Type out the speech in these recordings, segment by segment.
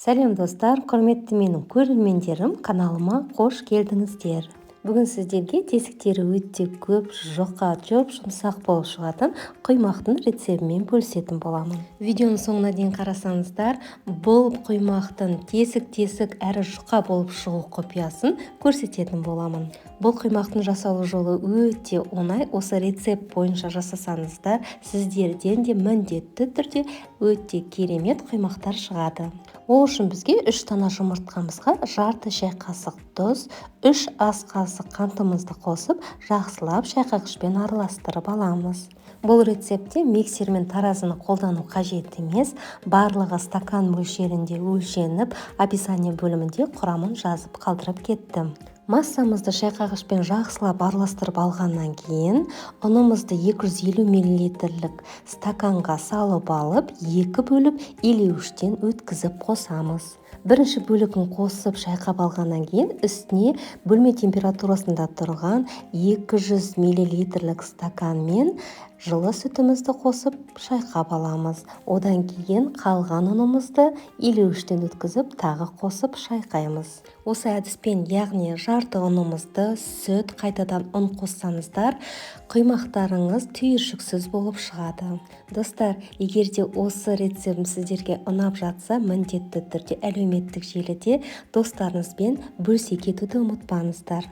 Сәлем достар, құрметті менің көрермендерім, каналыма қош келдіңіздер. Бүгін сіздерге тесіктері өте көп, жұқа, жұмсақ болып шығатын құймақтың рецебімен бөлісетін боламын. Видеоның соңына дейін қарасаңыздар, бұл құймақтың тесік әрі жұқа болып шығу құпиясын көрсететін боламын. Бұл құймақтың жасалу жолы өте оңай. Осы рецепт бойынша жасасаңыздар, сіздерден де міндетті түрде өте керемет құймақтар шығады. Ол үшін бізге 3 дана жұмыртқамызға жарты шай қасық тұз, 3 ас қасық қантымызды қосып, жақсылап шайқағышпен араластырып аламыз. Бұл рецептте миксер мен таразыны қолдану қажет емес, барлығы стакан мөлшерінде өлшеніп, описание бөлімінде құрамын жазып қалдырып кеттім. Массамызды шайқағышпен жақсылап араластырып алғаннан кейін, ұнымызды 250 мл стаканға салып алып, 2 бөліп илеуіштен өткізіп қосамыз. Бірінші бөлігін қосып шайқап алғаннан кейін, үстіне бөлме температурасында тұрған 200 мл стаканмен жылы сүтімізді қосып шайқап аламыз. Одан кейін қалған ұнымызды илеуіштен өткізіп тағы қосып шайқаймыз. Осы әдіспен, яғни жарты ұнымызды сүт қайтадан ұн қоссаңыздар, құймақтарыңыз түйіршіксіз болып шығады. Достар, егер де осы рецептім сіздерге ұнап жатса, міндетті түрде әлеуметтік желіде достарыңызбен бөлісе кетуді ұмытпаңыздар.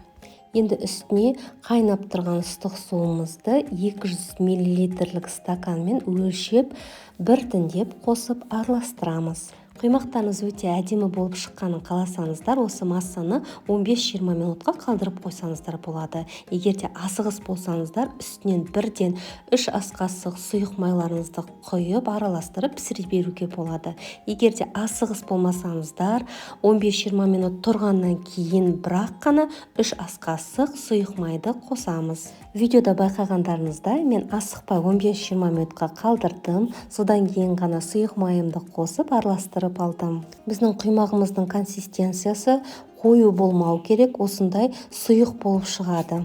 Енді үстіне қайнап тұрған ыстық суымызды 200 мл стаканмен өлшеп, біртіндеп қосып араластырамыз. Құймақтарыңыз өте әдемі болып шыққанын қаласаңыздар, осы массаны 15-20 минутқа қалдырып қойсаңыздар болады. Егер де асығыс болсаңыздар, үстінен бірден 3 ас қасық сұйық майларыңызды құйып араластырып пісіре беруге болады. Егер де асығыс болмасаңыздар, 15-20 минут тұрғаннан кейін бірақ қана 3 ас қасық сұйық майды қосамыз. Видеода байқағандарыңыздай, мен асықпай 15-20 минутқа қалдырдым. Содан кейін ғана сұйық майымды қосып араластырып алдым. Біздің құймағымыздың консистенциясы қою болмау керек, осындай сұйық болып шығады.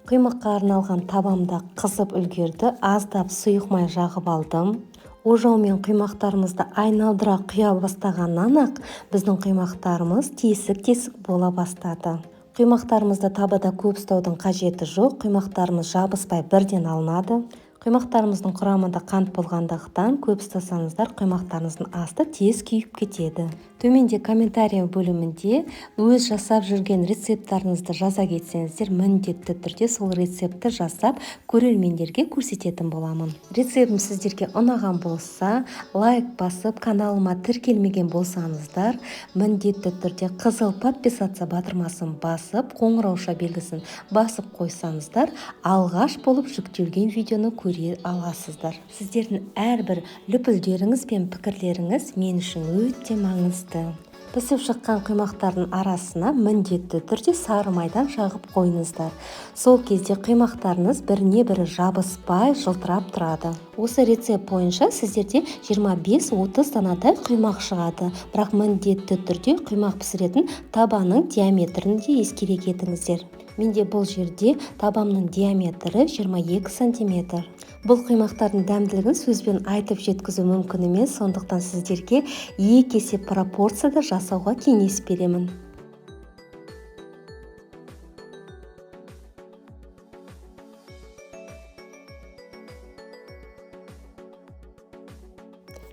Құймаққа арналған табамда қызып үлгерді, аздап сұйық май жағып алдым. Ожаумен құймақтарымызды айналдыра құя бастағаннан ақ біздің құймақтарымыз тесік бола бастады. Құймақтарымызды табада көп ұстаудың қажеті жоқ, құймақтарымыз жабыспай бірден алынады. Құймақтарымыздың құрамында қант болғандықтан көп ұстасаңыздар, құймақтарыңыздың асты тез күйіп кетеді. Төменде комментарий бөлімінде өз жасап жүрген рецепттарыңызды жаза кетсеңіздер, міндетті түрде сол рецепті жасап көрермендерге көрсететін боламын. Рецептім сіздерге ұнаған болса, лайк басып, каналыма тіркелмеген болсаңыздар, міндетті түрде қызыл подписаться батырмасын басып, қоңырауша белгісін басып қойсаңыздар, алғаш болып жүктелген видеоны көре аласыздар. Сіздердің әрбір лүпілдеріңіз бен пікірлеріңіз мен үшін өте маңызды. Пісіп шыққан құймақтардың арасына міндетті түрде сары майдан жағып қойыңыздар. Сол кезде құймақтарыңыз біріне-бірі жабыспай жылтырап тұрады. Осы рецепт бойынша сіздерде 25-30 данадай құймақ шығады. Бірақ міндетті түрде құймақ пісіретін табаның диаметрін де ескере кетіңіздер. Менде бұл жерде табамның диаметрі 22 см. Бұл құймақтардың дәмділігін сөзбен айтып жеткізу мүмкін емес, сондықтан сіздерге 2 есе пропорцияда жасауға кеңес беремін.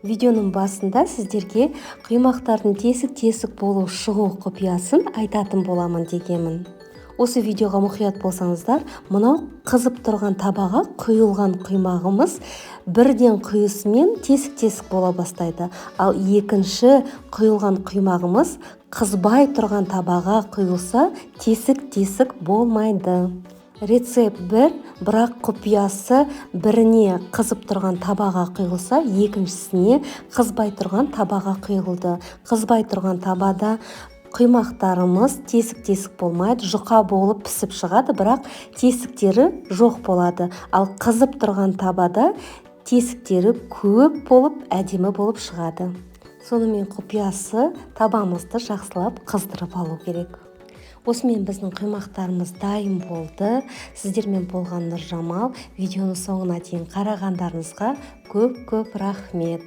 Видеоның басында сіздерге құймақтардың тесік болу шығу құпиясын айтатын боламын дегенмін. Осы видеоға мұқият болсаңыздар, мынау қызып тұрған табаға құйылған құймағымыз бірден құйысымен тесік бола бастайды. Ал екінші құйылған құймағымыз қызбай тұрған табаға құйылса, тесік болмайды. Рецепт бірақ құпиясы біріне қызып тұрған табаға құйылса, екіншісіне қызбай тұрған табаға құйылды. Қызбай тұрған табада құймақтарымыз тесік болмайды, жұқа болып пісіп шығады, бірақ тесіктері жоқ болады. Ал қызып тұрған табада тесіктері көп болып, әдемі болып шығады. Сонымен құпиясы табамызды жақсылап қыздырып алу керек. Осымен біздің құймақтарымыз дайын болды. Сіздермен болған Нұржамал. Видеоның соңына дейін қарағандарыңызға көп рахмет.